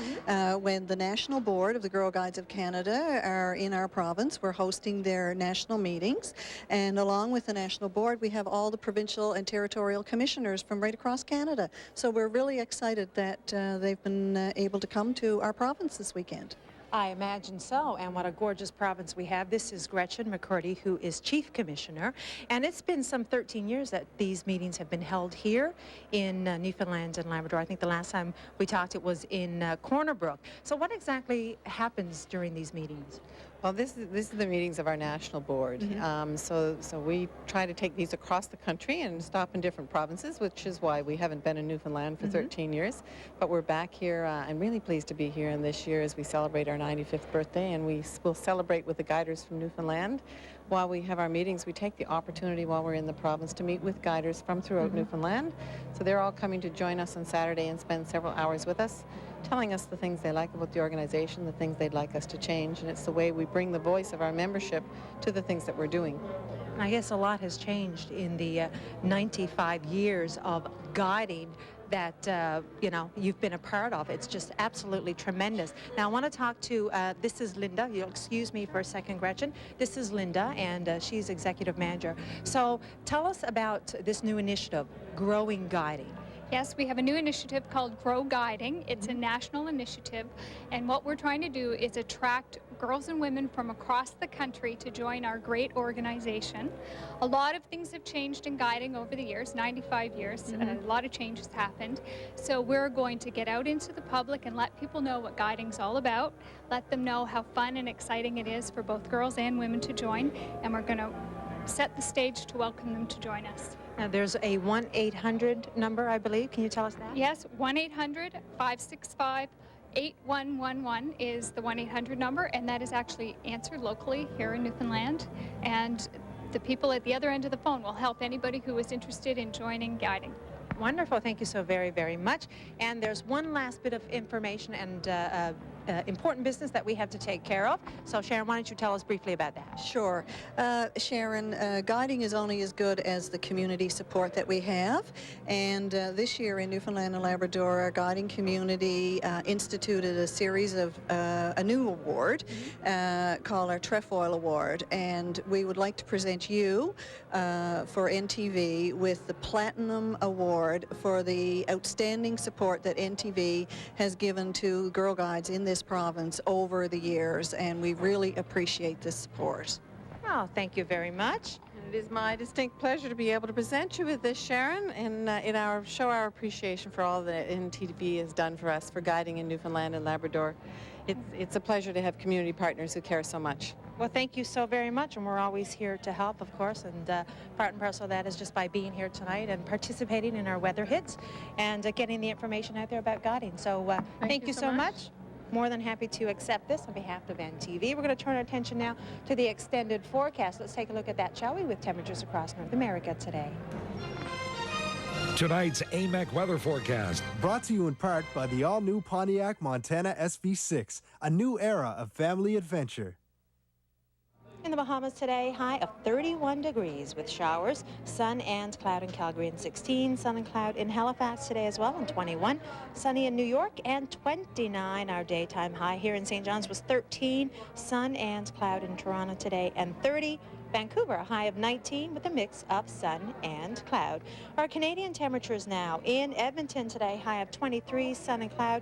When the National Board of the Girl Guides of Canada are in our province, we're hosting their national meetings. And along with the National Board, we have all the provincial and territorial commissioners from right across Canada. So we're really excited that they've been able to come to our province this weekend. I imagine so, and what a gorgeous province we have. This is Gretchen McCurdy, who is Chief Commissioner, and it's been some 13 years that these meetings have been held here in Newfoundland and Labrador. I think the last time we talked it was in Corner Brook. So what exactly happens during these meetings? Well, this is the meetings of our national board. So we try to take these across the country and stop in different provinces, which is why we haven't been in Newfoundland for 13 years. But we're back here. I'm really pleased to be here, and this year as we celebrate our 95th birthday, and we will celebrate with the guiders from Newfoundland. While we have our meetings, we take the opportunity while we're in the province to meet with guiders from throughout Newfoundland. So they're all coming to join us on Saturday and spend several hours with us, telling us the things they like about the organization, the things they'd like us to change, and it's the way we bring the voice of our membership to the things that we're doing. I guess a lot has changed in the 95 years of guiding that you know, you've been a part of. It's just absolutely tremendous. Now I want to talk to, this is Linda. You'll excuse me for a second, Gretchen. This is Linda, and she's Executive Manager. So tell us about this new initiative, Growing Guiding. Yes, we have a new initiative called Grow Guiding. It's a national initiative, and what we're trying to do is attract girls and women from across the country to join our great organization. A lot of things have changed in guiding over the years, 95 years, and a lot of change has happened. So we're going to get out into the public and let people know what guiding's all about, let them know how fun and exciting it is for both girls and women to join, and we're going to set the stage to welcome them to join us. Now, there's a 1-800 number, I believe. Can you tell us that? Yes, 1-800-565-8111 is the 1-800 number, and that is actually answered locally here in Newfoundland. And the people at the other end of the phone will help anybody who is interested in joining guiding. Wonderful. Thank you so very, very much. And there's one last bit of information and important business that we have to take care of. So Sharon, why don't you tell us briefly about that? Sure. Sharon, guiding is only as good as the community support that we have. And this year in Newfoundland and Labrador, our guiding community instituted a series of a new award called our Trefoil Award. And we would like to present you for NTV with the Platinum Award for the outstanding support that NTV has given to Girl Guides in this province over the years, and we really appreciate this support. Oh, thank you very much. It is my distinct pleasure to be able to present you with this, Sharon, and show our appreciation for all that NTV has done for us for guiding in Newfoundland and Labrador. It's a pleasure to have community partners who care so much. Well, thank you so very much, and we're always here to help, of course, and part and parcel of that is just by being here tonight and participating in our weather hits and getting the information out there about guiding. So thank you so much. More than happy to accept this on behalf of NTV. We're going to turn our attention now to the extended forecast. Let's take a look at that, shall we, with temperatures across North America today. Tonight's AMEC weather forecast. Brought to you in part by the all-new Pontiac Montana SV6, a new era of family adventure. In the Bahamas today, high of 31 degrees with showers, sun and cloud in Calgary and 16, sun and cloud in Halifax today as well, and 21, sunny in New York, and 29. Our daytime high here in St. John's was 13, sun and cloud in Toronto today, and 30. Vancouver, a high of 19 with a mix of sun and cloud. Our Canadian temperatures now in Edmonton today, high of 23, sun and cloud.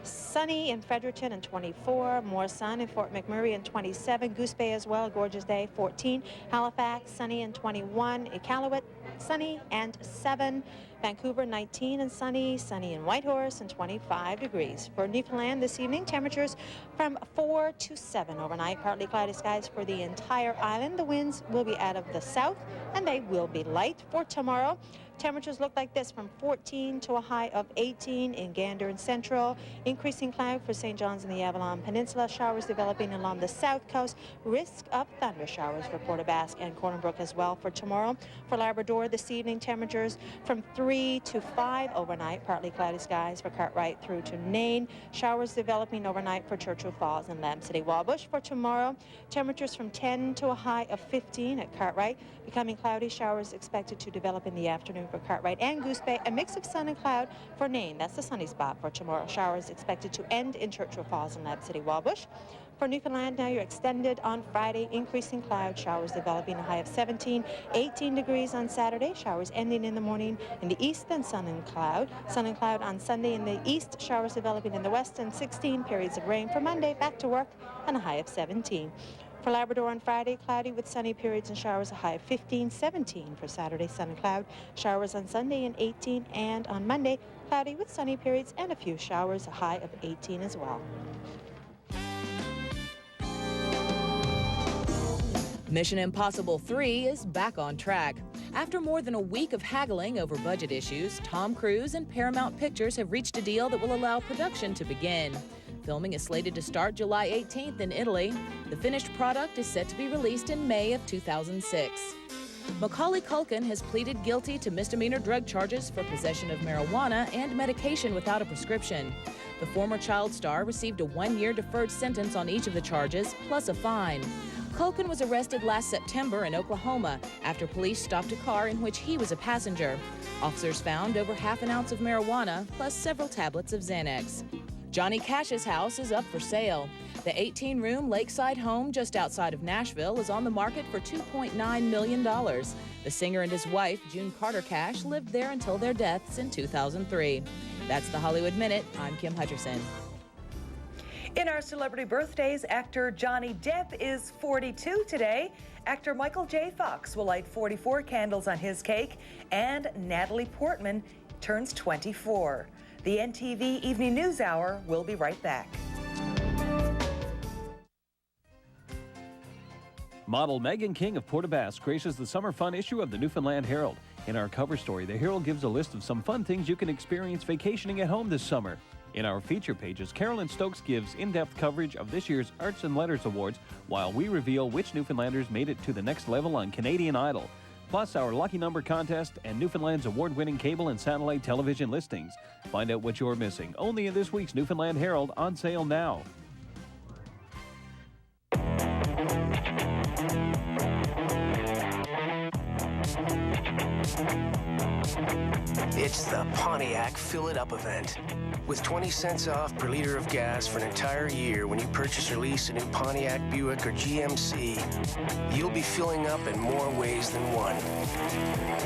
Sunny in Fredericton and 24, more sun in Fort McMurray and 27, Goose Bay as well, gorgeous day, 14, Halifax, sunny and 21, Iqaluit, sunny and 7, Vancouver, 19 and sunny, sunny in Whitehorse and 25 degrees. For Newfoundland this evening, temperatures from 4 to 7 overnight, partly cloudy skies for the entire island. The winds will be out of the south and they will be light. For tomorrow, temperatures look like this, from 14 to a high of 18 in Gander and Central. Increasing cloud for St. John's and the Avalon Peninsula. Showers developing along the south coast. Risk of thunder showers for Port aux Basques and Corner Brook as well for tomorrow. For Labrador this evening, temperatures from 3 to 5 overnight. Partly cloudy skies for Cartwright through to Nain. Showers developing overnight for Churchill Falls and Lamb City Wabush. For tomorrow, temperatures from 10 to a high of 15 at Cartwright. Becoming cloudy, showers expected to develop in the afternoon for Cartwright and Goose Bay. A mix of sun and cloud for Nain. That's the sunny spot for tomorrow. Showers expected to end in Churchill Falls and Lamb City Wabush. For Newfoundland, now you're extended on Friday, increasing cloud showers developing, a high of 17, 18 degrees on Saturday, showers ending in the morning in the east, then sun and cloud. Sun and cloud on Sunday in the east, showers developing in the west, and 16 periods of rain. For Monday, back to work and a high of 17. For Labrador on Friday, cloudy with sunny periods and showers, a high of 15, 17 for Saturday, sun and cloud. Showers on Sunday and 18, and on Monday, cloudy with sunny periods and a few showers, a high of 18 as well. Mission Impossible 3 is back on track. After more than a week of haggling over budget issues, Tom Cruise and Paramount Pictures have reached a deal that will allow production to begin. Filming is slated to start July 18th in Italy. The finished product is set to be released in May of 2006. Macaulay Culkin has pleaded guilty to misdemeanor drug charges for possession of marijuana and medication without a prescription. The former child star received a 1-year deferred sentence on each of the charges, plus a fine. Culkin was arrested last September in Oklahoma after police stopped a car in which he was a passenger. Officers found over half an ounce of marijuana, plus several tablets of Xanax. Johnny Cash's house is up for sale. The 18-room lakeside home just outside of Nashville is on the market for $2.9 million. The singer and his wife, June Carter Cash, lived there until their deaths in 2003. That's the Hollywood Minute. I'm Kim Hutcherson. In our celebrity birthdays, actor Johnny Depp is 42 today. Actor Michael J. Fox will light 44 candles on his cake, and Natalie Portman turns 24. The NTV Evening News Hour will be right back. Model Megan King of Port aux Basques graces the summer fun issue of the Newfoundland Herald. In our cover story, the Herald gives a list of some fun things you can experience vacationing at home this summer. In our feature pages, Carolyn Stokes gives in-depth coverage of this year's Arts and Letters Awards, while we reveal which Newfoundlanders made it to the next level on Canadian Idol. Plus our Lucky Number contest and Newfoundland's award-winning cable and satellite television listings. Find out what you're missing only in this week's Newfoundland Herald, on sale now. It's the Pontiac Fill It Up event. With 20 cents off per liter of gas for an entire year when you purchase or lease a new Pontiac, Buick, or GMC, you'll be filling up in more ways than one.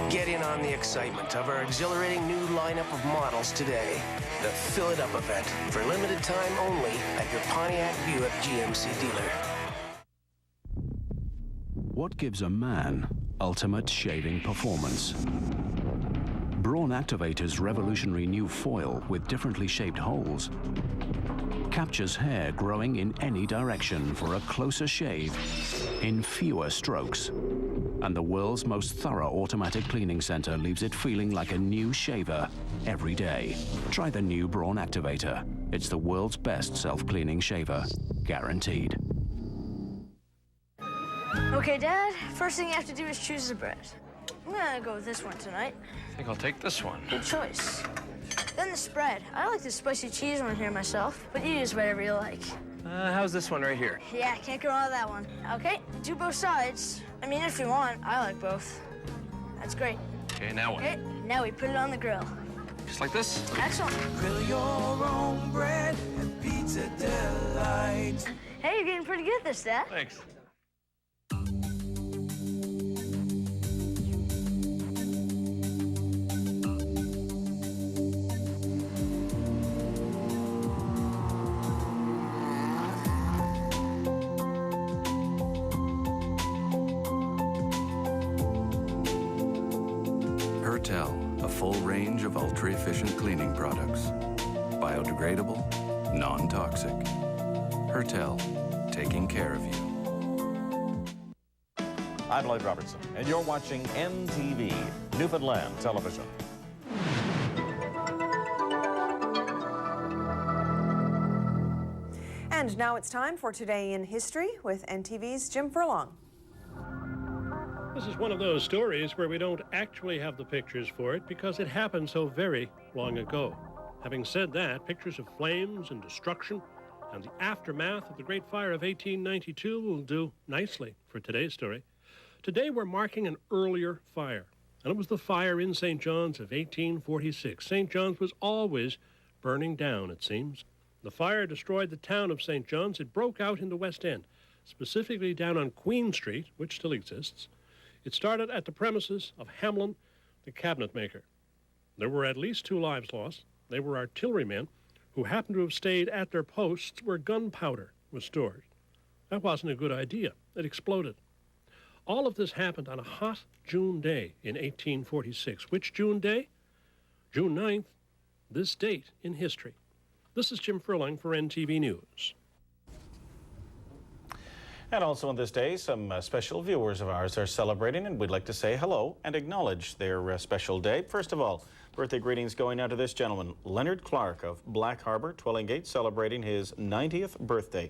Get in on the excitement of our exhilarating new lineup of models today. The Fill It Up event, for limited time only at your Pontiac, Buick, GMC dealer. What gives a man ultimate shaving performance? Brawn Activator's revolutionary new foil with differently shaped holes captures hair growing in any direction for a closer shave in fewer strokes. And the world's most thorough automatic cleaning center leaves it feeling like a new shaver every day. Try the new Brawn Activator. It's the world's best self-cleaning shaver, guaranteed. Okay, Dad, first thing you have to do is choose the bread. I'm gonna go with this one tonight. I think I'll take this one. Good choice. Then the spread. I like the spicy cheese one here myself, but you use whatever you like. How's this one right here? Yeah, can't go wrong with that one. Okay, do both sides. I mean, if you want, I like both. That's great. Okay, now what? Okay, now we put it on the grill. Just like this? Excellent. Grill your own bread and pizza delight. Hey, you're getting pretty good at this, Dad. Thanks. A full range of ultra-efficient cleaning products. Biodegradable, non-toxic. Hertel, taking care of you. I'm Lloyd Robertson, and you're watching NTV, Newfoundland Television. And now it's time for Today in History with NTV's Jim Furlong. This is one of those stories where we don't actually have the pictures for it because it happened so very long ago. Having said that, pictures of flames and destruction and the aftermath of the Great Fire of 1892 will do nicely for today's story. Today we're marking an earlier fire, and it was the fire in St. John's of 1846. St. John's was always burning down, it seems. The fire destroyed the town of St. John's. It broke out in the West End, specifically down on Queen Street, which still exists. It started at the premises of Hamlin, the cabinet maker. There were at least 2 lives lost. They were artillerymen who happened to have stayed at their posts where gunpowder was stored. That wasn't a good idea. It exploded. All of this happened on a hot June day in 1846. Which June day? June 9th, this date in history. This is Jim Furlong for NTV News. And also on this day, some special viewers of ours are celebrating, and we'd like to say hello and acknowledge their special day. First of all, birthday greetings going out to this gentleman, Leonard Clark of Black Harbor, Twillingate, celebrating his 90th birthday.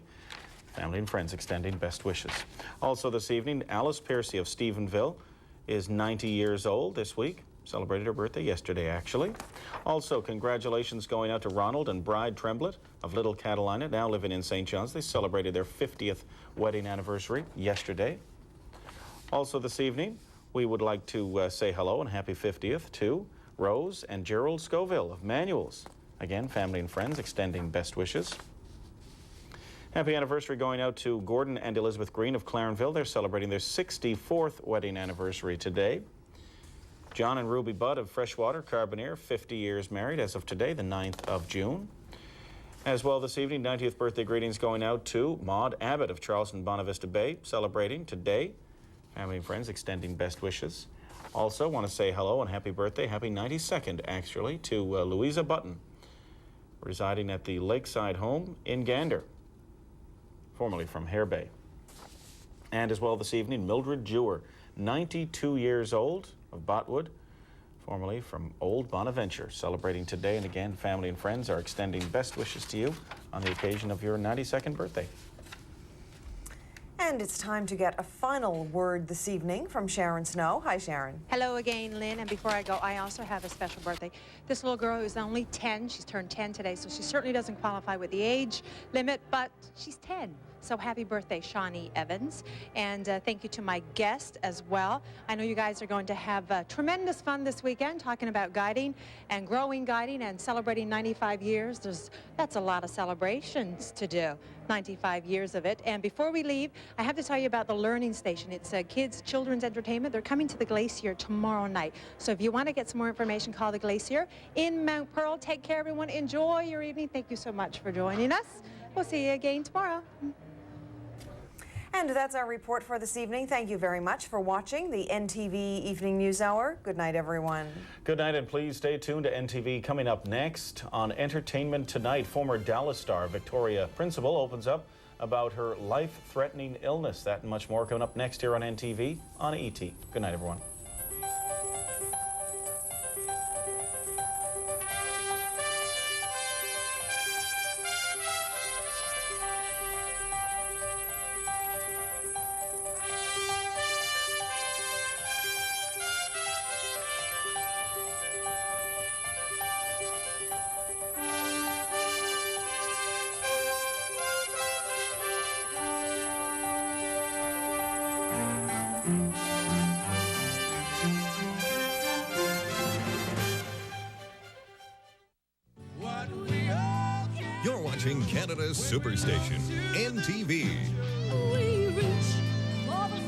Family and friends extending best wishes. Also this evening, Alice Piercy of Stephenville is 90 years old this week. Celebrated her birthday yesterday, actually. Also, congratulations going out to Ronald and Bride Tremblett of Little Catalina, now living in St. John's. They celebrated their 50th wedding anniversary yesterday. Also this evening, we would like to say hello and happy 50th to Rose and Gerald Scoville of Manuels. Again, family and friends extending best wishes. Happy anniversary going out to Gordon and Elizabeth Green of Clarenville. They're celebrating their 64th wedding anniversary today. John and Ruby Budd of Freshwater, Carbonear, 50 years married as of today, the 9th of June. As well this evening, 90th birthday greetings going out to Maud Abbott of Charleston Bonavista Bay, celebrating today. Family and friends extending best wishes. Also want to say hello and happy birthday, happy 92nd actually, to Louisa Button, residing at the Lakeside home in Gander, formerly from Hare Bay. And as well this evening, Mildred Jewer, 92 years old, of Botwood, formerly from Old Bonaventure, celebrating today. And again, family and friends are extending best wishes to you on the occasion of your 92nd birthday. And it's time to get a final word this evening from Sharon Snow. Hi, Sharon. Hello again, Lynn. And before I go, I also have a special birthday. This little girl is only 10. She's turned 10 today, so she certainly doesn't qualify with the age limit, but she's 10. So happy birthday, Shawnee Evans. And thank you to my guest as well. I know you guys are going to have tremendous fun this weekend talking about guiding and growing guiding and celebrating 95 years. That's a lot of celebrations to do, 95 years of it. And before we leave, I have to tell you about the Learning Station. It's kids' children's entertainment. They're coming to the Glacier tomorrow night. So if you want to get some more information, call the Glacier in Mount Pearl. Take care, everyone. Enjoy your evening. Thank you so much for joining us. We'll see you again tomorrow. And that's our report for this evening. Thank you very much for watching the NTV Evening News Hour. Good night, everyone. Good night, and please stay tuned to NTV. Coming up next on Entertainment Tonight, former Dallas star Victoria Principal opens up about her life-threatening illness. That and much more coming up next here on NTV on ET. Good night, everyone. You're watching Canada's Superstation, NTV. We reach for the